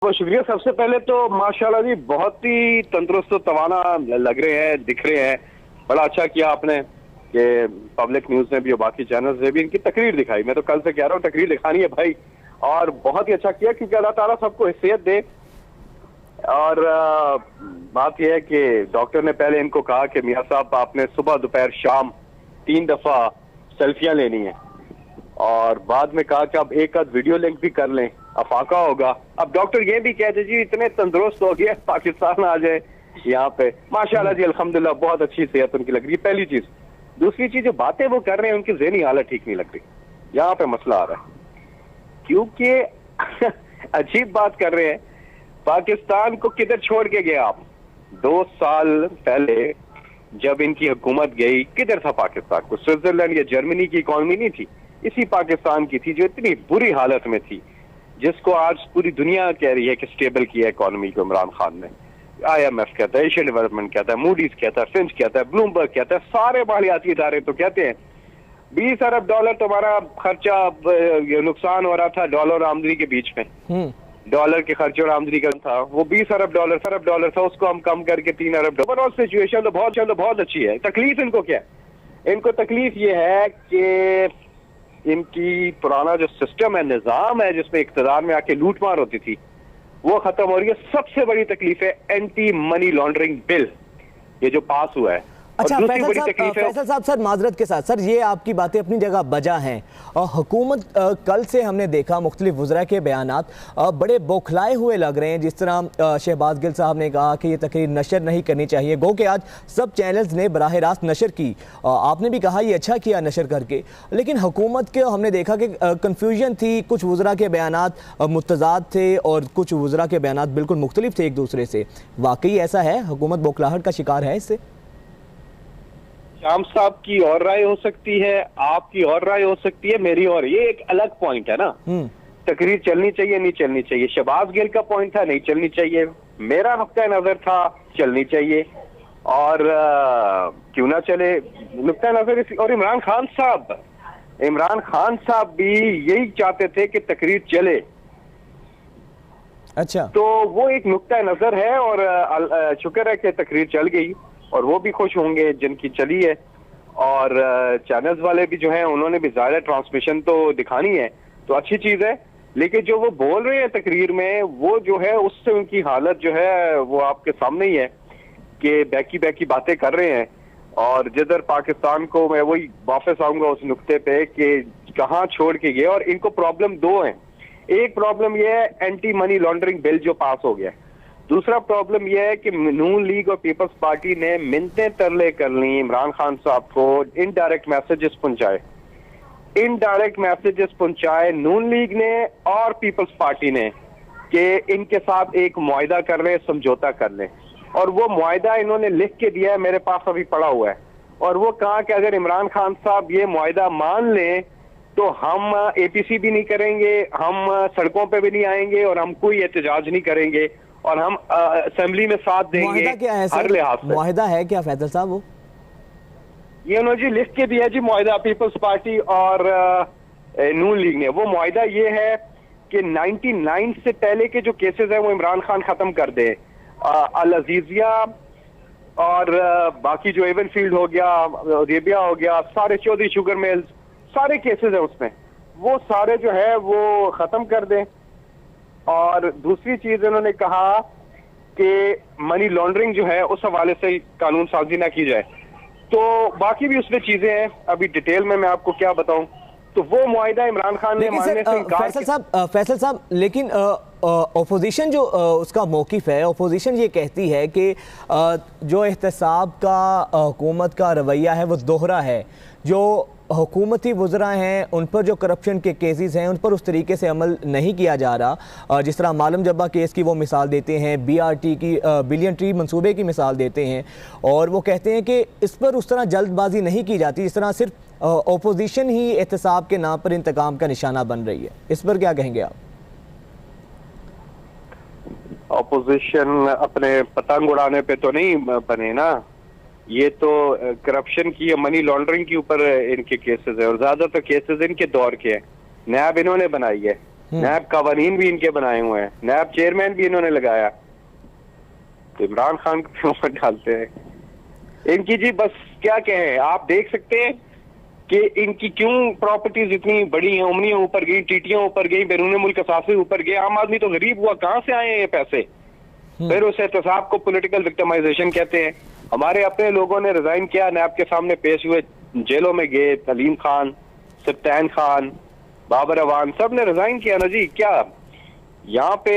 बहुत शुक्रिया। सबसे पहले तो माशाल्लाह जी बहुत ही तंदुरुस्त तवाना लग रहे हैं, दिख रहे हैं। बड़ा अच्छा किया आपने कि पब्लिक न्यूज ने भी और बाकी चैनल्स ने भी इनकी तकरीर दिखाई। मैं तो कल से कह रहा हूँ तकरीर दिखानी है भाई, और बहुत ही अच्छा किया क्योंकि अल्लाह ताला सबको हिस्सियत दे। और बात यह है कि डॉक्टर ने पहले इनको कहा कि मियाँ साहब आपने सुबह दोपहर शाम 3 दफा सेल्फियां लेनी है, और बाद में कहा कि अब एक आध वीडियो लिंक भी कर लें, अफाका होगा। अब डॉक्टर ये भी कहते जी इतने तंदुरुस्त हो गए पाकिस्तान आ जाए यहाँ पे। माशाल्लाह जी अल्हम्दुलिल्लाह बहुत अच्छी सेहत उनकी लग रही है, पहली चीज। दूसरी चीज जो बातें वो कर रहे हैं उनकी ज़हनी हालत ठीक नहीं लग रही, यहाँ पे मसला आ रहा है क्योंकि अजीब बात कर रहे हैं। पाकिस्तान को किधर छोड़ के गए आप? 2 साल पहले जब इनकी हुकूमत गई किधर था पाकिस्तान को? स्विट्जरलैंड या जर्मनी की इकॉनमी नहीं थी, इसी पाकिस्तान की थी जो इतनी बुरी हालत में थी, जिसको आज पूरी दुनिया कह रही है कि स्टेबल किया इकॉनमी को इमरान खान ने। IMF कहता है, एशियन डेवलपमेंट कहता है, मूडीज कहता है, फिंच कहता है, ब्लूमबर्ग कहता है, सारे मालियाती इदारे तो कहते हैं 20 अरब डॉलर तुम्हारा खर्चा नुकसान हो रहा था डॉलर आमदनी के बीच में। डॉलर के खर्चे और आमदनी का था वो 20 अरब डॉलर था, उसको हम कम करके 3 अरब डॉलर। ओवरऑल सिचुएशन तो बहुत अच्छी है। तकलीफ इनको क्या है? इनको तकलीफ ये है कि इनकी पुराना जो सिस्टम है, निजाम है जिसमें इक्तदार में आके लूटमार होती थी, वो खत्म हो रही है। सबसे बड़ी तकलीफ है एंटी मनी लॉन्ड्रिंग बिल, ये जो पास हुआ है। अच्छा फैसल साहब सर माजरत के साथ सर, ये आपकी बातें अपनी जगह बजा हैं, और हुकूमत कल से हमने देखा मुख्तलिफ वज़रा के बयानात बड़े बौखलाए हुए लग रहे हैं। जिस तरह शहबाज गिल साहब ने कहा कि ये तकरीर नशर नहीं करनी चाहिए, गो कि आज सब चैनल्स ने बराह रास्त नशर की। आपने भी कहा ये अच्छा किया नशर करके, लेकिन हुकूमत के हमने देखा कि कन्फ्यूजन थी, कुछ वज़रा के बयानात मुतज़ाद थे और कुछ वज़रा के बयानात बिल्कुल मुख्तलिफ थे एक दूसरे से। वाकई ऐसा है, हुकूमत बौखलाहट का शिकार है इससे? शाम साहब की और राय हो सकती है, आपकी और राय हो सकती है, मेरी और, ये एक अलग पॉइंट है ना। तकरीर चलनी चाहिए नहीं चलनी चाहिए, शहबाज गिल का पॉइंट था नहीं चलनी चाहिए, मेरा नुक्ता नजर था चलनी चाहिए, और क्यों ना चले नुक्ता नजर। और इमरान खान साहब भी यही चाहते थे कि तकरीर चले। अच्छा, तो वो एक नुक्ता नजर है, और शुक्र है कि तकरीर चल गई, और वो भी खुश होंगे जिनकी चली है। और चैनल्स वाले भी जो हैं उन्होंने भी ज़्यादा ट्रांसमिशन तो दिखानी है, तो अच्छी चीज़ है। लेकिन जो वो बोल रहे हैं तकरीर में, वो जो है उससे उनकी हालत जो है वो आपके सामने ही है कि बैकी बातें कर रहे हैं। और जिधर पाकिस्तान को, मैं वही वापस आऊंगा उस नुक्ते पे कि कहाँ छोड़ के गए। और इनको प्रॉब्लम 2 है। एक प्रॉब्लम ये है एंटी मनी लॉन्ड्रिंग बिल जो पास हो गया, दूसरा प्रॉब्लम यह है कि नून लीग और पीपल्स पार्टी ने मिन्नतें तरले कर ली इमरान खान साहब को, इनडायरेक्ट मैसेजेस पहुंचाए नून लीग ने और पीपल्स पार्टी ने कि इनके साथ एक मुआहदा कर लें, समझौता कर लें। और वो मुआहदा इन्होंने लिख के दिया है, मेरे पास अभी पड़ा हुआ है। और वो कहा कि अगर इमरान खान साहब ये मुआहदा मान लें तो हम APC भी नहीं करेंगे, हम सड़कों पर भी नहीं आएंगे, और हम कोई एहतजाज नहीं करेंगे, और हम असेंबली में साथ देंगे। क्या है हर लिहाज से मुआहिदा है क्या फैसल साहब? वो ये उन्होंने जी लिख के दिया जी मुआहिदा, पीपल्स पार्टी और नून लीग ने। वो मुआहिदा ये है कि 99 से पहले के जो केसेस हैं वो इमरान खान खत्म कर दे। अल अजीजिया और बाकी जो एवनफील्ड हो गया, रेबिया हो गया, सारे चौधरी शुगर मिल्स, सारे केसेस हैं उसमें, वो सारे जो है वो खत्म कर दें। और दूसरी चीज उन्होंने कहा कि मनी लॉन्ड्रिंग जो है उस हवाले से कानून साजी ना की जाए। तो बाकी भी उसमें चीजें हैं, अभी डिटेल में मैं आपको क्या बताऊं। तो वो मुआहिदा इमरान खान ने मानने से इनकार। फैसल साहब लेकिन अपोजिशन जो उसका मौक़िफ़ है, अपोजिशन ये कहती है कि जो एहतसाब का हुकूमत का रवैया है वो दोहरा है। जो हुकूमती वज़रा हैं उन पर जो करप्शन के केसेस हैं उन पर उस तरीके से अमल नहीं किया जा रहा। जिस तरह मालम जब्बा केस की वो मिसाल देते हैं, BRT की बिलियन ट्री मंसूबे की मिसाल देते हैं, और वो कहते हैं कि इस पर उस तरह जल्दबाजी नहीं की जाती, जिस तरह सिर्फ अपोजिशन ही एहतसाब के नाम पर इंतकाम का निशाना बन रही है। इस पर क्या कहेंगे आप? अपोजिशन अपने पतंग उड़ाने पे तो नहीं बने ना, ये तो करप्शन की या मनी लॉन्ड्रिंग के ऊपर इनके केसेस है, और ज्यादातर केसेस इनके दौर के हैं, नैब इन्होंने बनाई है। नैब कवानीन भी इनके बनाए हुए हैं, नैब चेयरमैन भी इन्होंने लगाया, तो इमरान खान को मत डालते हैं इनकी जी। बस क्या कहें, आप देख सकते हैं कि इनकी क्यों प्रॉपर्टीज इतनी बड़ी हैं, उमनियां ऊपर गई, टीटियां ऊपर गई, बैरून मुल्क असासे ऊपर गए, आम आदमी तो गरीब हुआ, कहां से आए हैं ये पैसे? फिर उस एहतसाब को पॉलिटिकल विक्टिमाइजेशन कहते हैं। हमारे अपने लोगों ने रिजाइन किया, नैब के सामने पेश हुए, जेलों में गए, सलीम खान, सप्तान खान, बाबर अवान, सब ने रिजाइन किया ना जी। क्या यहाँ पे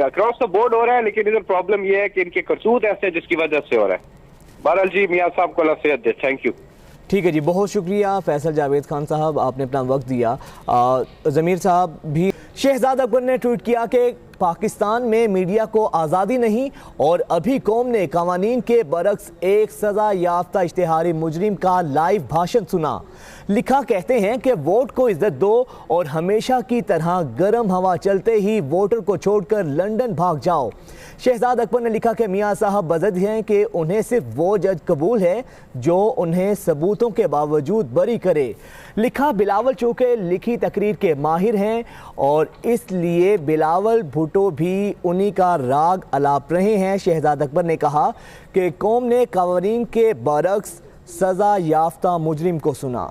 अक्रॉस द बोर्ड हो रहा है, लेकिन इधर प्रॉब्लम ये है कि इनके करतूत ऐसे है जिसकी वजह से हो रहा है। बहरहाल जी, मियां साहब को अल्लाह सेहत दे। Thank you. ठीक है जी, बहुत शुक्रिया फैसल जावेद खान साहब, आपने अपना वक्त दिया। ज़मीर साहब भी, शहजाद अकबर ने ट्वीट किया कि पाकिस्तान में मीडिया को आज़ादी नहीं और अभी कौम ने कवानीन के बरक्स एक सज़ा याफ्ता इश्तिहारी मुजरिम का लाइव भाषण सुना। लिखा, कहते हैं कि वोट को इज्जत दो और हमेशा की तरह गर्म हवा चलते ही वोटर को छोड़कर लंदन भाग जाओ। शहजाद अकबर ने लिखा कि मियाँ साहब बज़द हैं कि उन्हें सिर्फ वो जज कबूल है जो उन्हें सबूतों के बावजूद बरी करे। लिखा, बिलावल चूँकि लिखी तकरीर के माहिर हैं और इसलिए बिलावल भुट्टो भी उन्हीं का राग अलाप रहे हैं। शहजाद अकबर ने कहा कि कौम ने कवानीन के बरक्स सज़ा याफ्ता मुजरिम को सुना।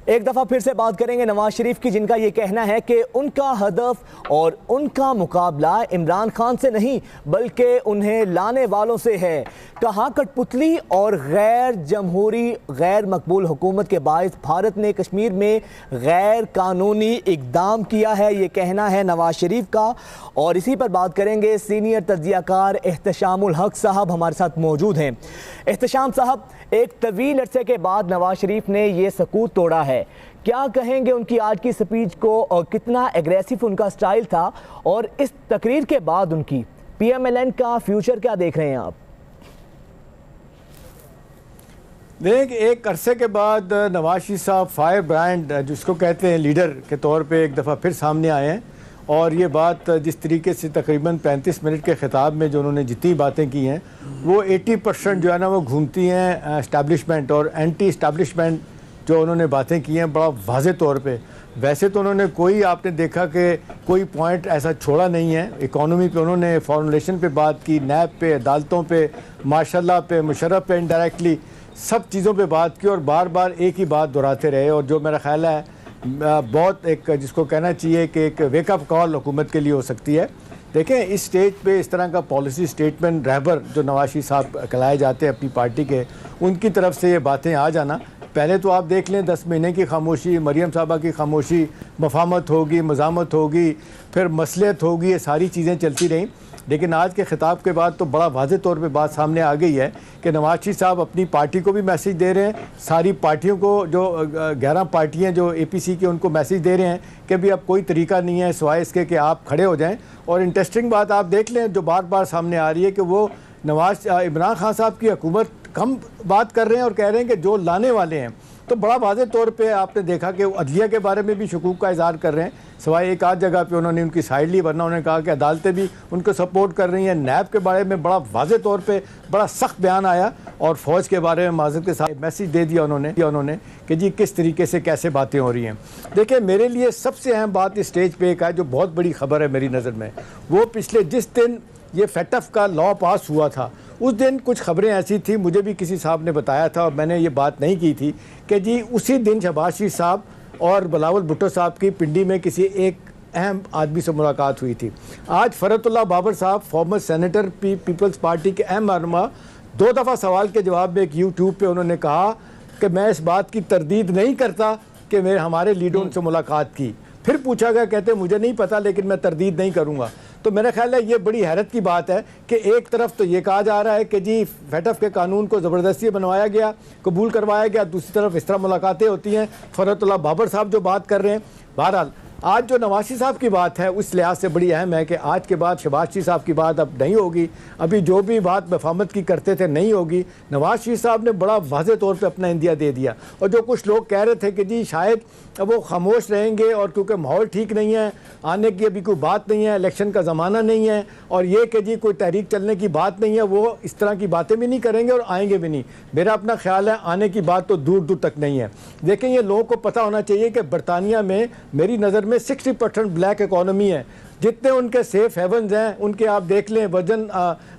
एक दफ़ा फिर से बात करेंगे नवाज शरीफ की, जिनका ये कहना है कि उनका हदफ और उनका मुकाबला इमरान खान से नहीं बल्कि उन्हें लाने वालों से है। कहा, कठपुतली और गैर जमहूरी गैर मकबूल हुकूमत के बायस भारत ने कश्मीर में गैर कानूनी इकदाम किया है, ये कहना है नवाज शरीफ का। और इसी पर बात करेंगे, सीनियर तज्जियाकार एहतशामुल हक साहब हमारे साथ मौजूद हैं। एहतशाम साहब, एक तवील अरसे के बाद नवाज शरीफ ने ये सकूत तोड़ा है, क्या कहेंगे उनकी आज की स्पीच को और कितना एग्रेसिव उनका स्टाइल था, और इस तकरीर के बाद उनकी PMLN का फ्यूचर क्या देख रहे हैं आप? देख, एक अरसे के बाद नवाज शरीफ साहब फायर ब्रांड जिसको कहते हैं लीडर के तौर पे एक दफ़ा फिर सामने आए हैं। और ये बात जिस तरीके से तकरीबन 35 मिनट के ख़िताब में जो उन्होंने जितनी बातें की हैं वो 80% जो है ना वो घूमती हैं इस्टेब्लिशमेंट और एंटी इस्टेब्लिशमेंट जो उन्होंने बातें की हैं बड़ा वाज़े तौर पे। वैसे तो उन्होंने कोई, आपने देखा कि कोई पॉइंट ऐसा छोड़ा नहीं है। इकॉनमी पे उन्होंने फॉर्मुलेशन पे बात की, नैब पे, अदालतों पे, माशाल्लाह पे, मुशर्रफ पे इनडायरेक्टली सब चीज़ों पे बात की और बार बार एक ही बात दोहराते रहे। और जो मेरा ख्याल है बहुत एक जिसको कहना चाहिए कि एक वेकअप कॉल हुकूमत के लिए हो सकती है। देखें, इस स्टेज पे इस तरह का पॉलिसी स्टेटमेंट रहबर जो नवाज शरीफ साहब कहलाए जाते हैं अपनी पार्टी के, उनकी तरफ से ये बातें आ जाना, पहले तो आप देख लें 10 महीने की खामोशी, मरियम साहबा की खामोशी, मफामत होगी, मज़ामत होगी, फिर मसलियत होगी, ये सारी चीज़ें चलती रहीं। लेकिन आज के ख़िताब के बाद तो बड़ा वाज़े तौर पे बात सामने आ गई है कि नवाज शरीफ साहब अपनी पार्टी को भी मैसेज दे रहे हैं, सारी पार्टियों को जो 11 पार्टियाँ जो APC की उनको मैसेज दे रहे हैं कि भी अब कोई तरीका नहीं है सिवाय इसके कि आप खड़े हो जाएं। और इंटरेस्टिंग बात आप देख लें जो बार बार सामने आ रही है कि वो इमरान खान साहब की हुकूमत कम बात कर रहे हैं और कह रहे हैं कि जो लाने वाले हैं। तो बड़ा वाज़े तौर पे आपने देखा कि अदलिया के बारे में भी शकूक का इज़हार कर रहे हैं, सिवाय एक आध जगह पे उन्होंने उनकी साइड ली, वरना उन्होंने कहा कि अदालतें भी उनको सपोर्ट कर रही हैं। नैब के बारे में बड़ा वाज़े तौर पे बड़ा सख्त बयान आया और फ़ौज के बारे में माज़रत के साथ मैसेज दे दिया उन्होंने कि जी किस तरीके से कैसे बातें हो रही हैं। देखिए, मेरे लिए सबसे अहम बात इस स्टेज पर एक है जो बहुत बड़ी खबर है मेरी नज़र में, वो पिछले जिस दिन ये FATF का लॉ पास हुआ था उस दिन कुछ खबरें ऐसी थी, मुझे भी किसी साहब ने बताया था और मैंने ये बात नहीं की थी कि जी उसी दिन शहबाज शरीफ साहब और बिलावल भुट्टो साहब की पिंडी में किसी एक अहम आदमी से मुलाकात हुई थी। आज फरतुल्लाह बाबर साहब फॉर्मर सेनेटर पीपल्स पार्टी के अहम रहनुमा 2 दफ़ा सवाल के जवाब में एक YouTube पे उन्होंने कहा कि मैं इस बात की तरदीद नहीं करता कि हमारे लीडरों से मुलाकात की। फिर पूछा गया, कहते मुझे नहीं पता लेकिन मैं तरदीद नहीं करूँगा। तो मेरा ख्याल है ये बड़ी हैरत की बात है कि एक तरफ तो ये कहा जा रहा है कि जी FATF के कानून को ज़बरदस्ती बनवाया गया, कबूल करवाया गया, दूसरी तरफ इस तरह मुलाकातें होती हैं, फरतुल्लाह बाबर साहब जो बात कर रहे हैं। बहरहाल आज जो नवाज शरीफ साहब की बात है उस लिहाज से बड़ी अहम है कि आज के बाद शहबाज शरीफ साहब की बात अब नहीं होगी। अभी जो भी बात वफामत की करते थे नहीं होगी। नवाज शरीफ साहब ने बड़ा वाज़े तौर पे अपना इंदिया दे दिया। और जो कुछ लोग कह रहे थे कि जी शायद वो खामोश रहेंगे और क्योंकि माहौल ठीक नहीं है, आने की अभी कोई बात नहीं है, इलेक्शन का ज़माना नहीं है और ये कि जी कोई तहरीक चलने की बात नहीं है, वो इस तरह की बातें भी नहीं करेंगे और आएंगे भी नहीं। मेरा अपना ख्याल है आने की बात तो दूर दूर तक नहीं है। देखें, ये लोगों को पता होना चाहिए कि बरतानिया में मेरी नज़र में 60% ब्लैक इकॉनमी है। जितने उनके सेफ हेवन्स हैं उनके आप देख लें, वजन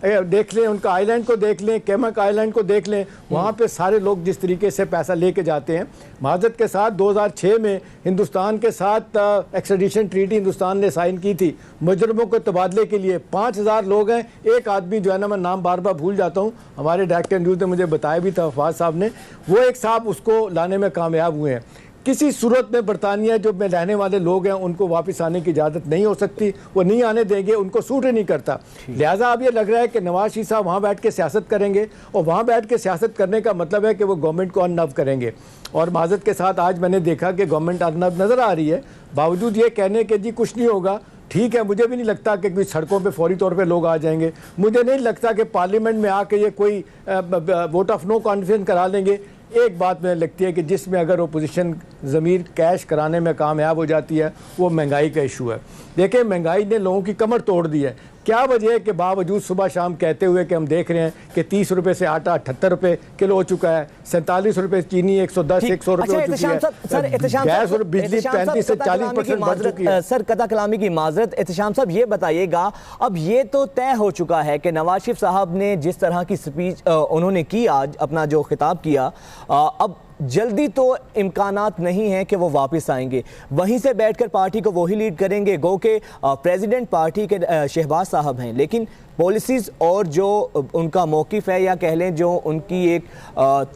देख लें, उनका आइलैंड को देख लें, कैमक आइलैंड को देख लें, वहाँ पे सारे लोग जिस तरीके से पैसा लेके जाते हैं। माजरत के साथ 2006 में हिंदुस्तान के साथ एक्सट्रेडिशन ट्रीटी हिंदुस्तान ने साइन की थी मुजरमों के तबादले के लिए। 5000 लोग हैं। एक आदमी जो है ना, मैं नाम बार बार भूल जाता हूँ, हमारे डायरेक्टर न्यूज़ ने मुझे बताया भी था, वफाद साहब ने, वो एक साहब उसको लाने में कामयाब हुए हैं। किसी सूरत में बरतानिया जो में रहने वाले लोग हैं उनको वापस आने की इजाज़त नहीं हो सकती, वो नहीं आने देंगे, उनको सूट ही नहीं करता। लिहाजा अब ये लग रहा है कि नवाज शरीफ साहब वहाँ बैठ के सियासत करेंगे और वहाँ बैठ के सियासत करने का मतलब है कि वो गवर्नमेंट को अननव करेंगे। और माजरत के साथ आज मैंने देखा कि गवर्नमेंट अननव नज़र आ रही है, बावजूद ये कहने के जी कुछ नहीं होगा। ठीक है, मुझे भी नहीं लगता कि कोई सड़कों पे फौरी तौर पे लोग आ जाएंगे। मुझे नहीं लगता कि पार्लियामेंट में आके ये कोई वोट ऑफ नो कॉन्फिडेंस करा लेंगे। एक बात मुझे लगती है कि जिसमें अगर अपोजिशन ज़मीर कैश कराने में कामयाब हो जाती है वो महंगाई का इशू है। देखिए, महंगाई ने लोगों की कमर तोड़ दी है। क्या वजह है कि बावजूद सुबह शाम कहते हुए कि हम देख रहे हैं कि 30 रुपये से आटा 78 रुपये किलो हो चुका है, 47 रुपये चीनी 110 100 रुपये हो चुकी है, गैस और बिजली 35 से 40% बढ़ चुकी है। सर, कता कलामी की माजरत। एहतशाम साहब, ये बताइएगा, अब ये तो तय हो चुका है कि नवाज शरीफ साहब ने जिस तरह की स्पीच उन्होंने की, आज अपना जो खिताब किया, अब जल्दी तो इम्कानात नहीं है कि वो वापस आएंगे। वहीं से बैठकर पार्टी को वही लीड करेंगे। गो के प्रेसिडेंट पार्टी के शहबाज साहब हैं, लेकिन पॉलिसीज़ और जो उनका मौक़िफ़ है या कह लें जो उनकी एक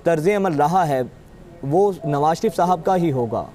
तर्ज़ अमल रहा है वो नवाज शरीफ साहब का ही होगा।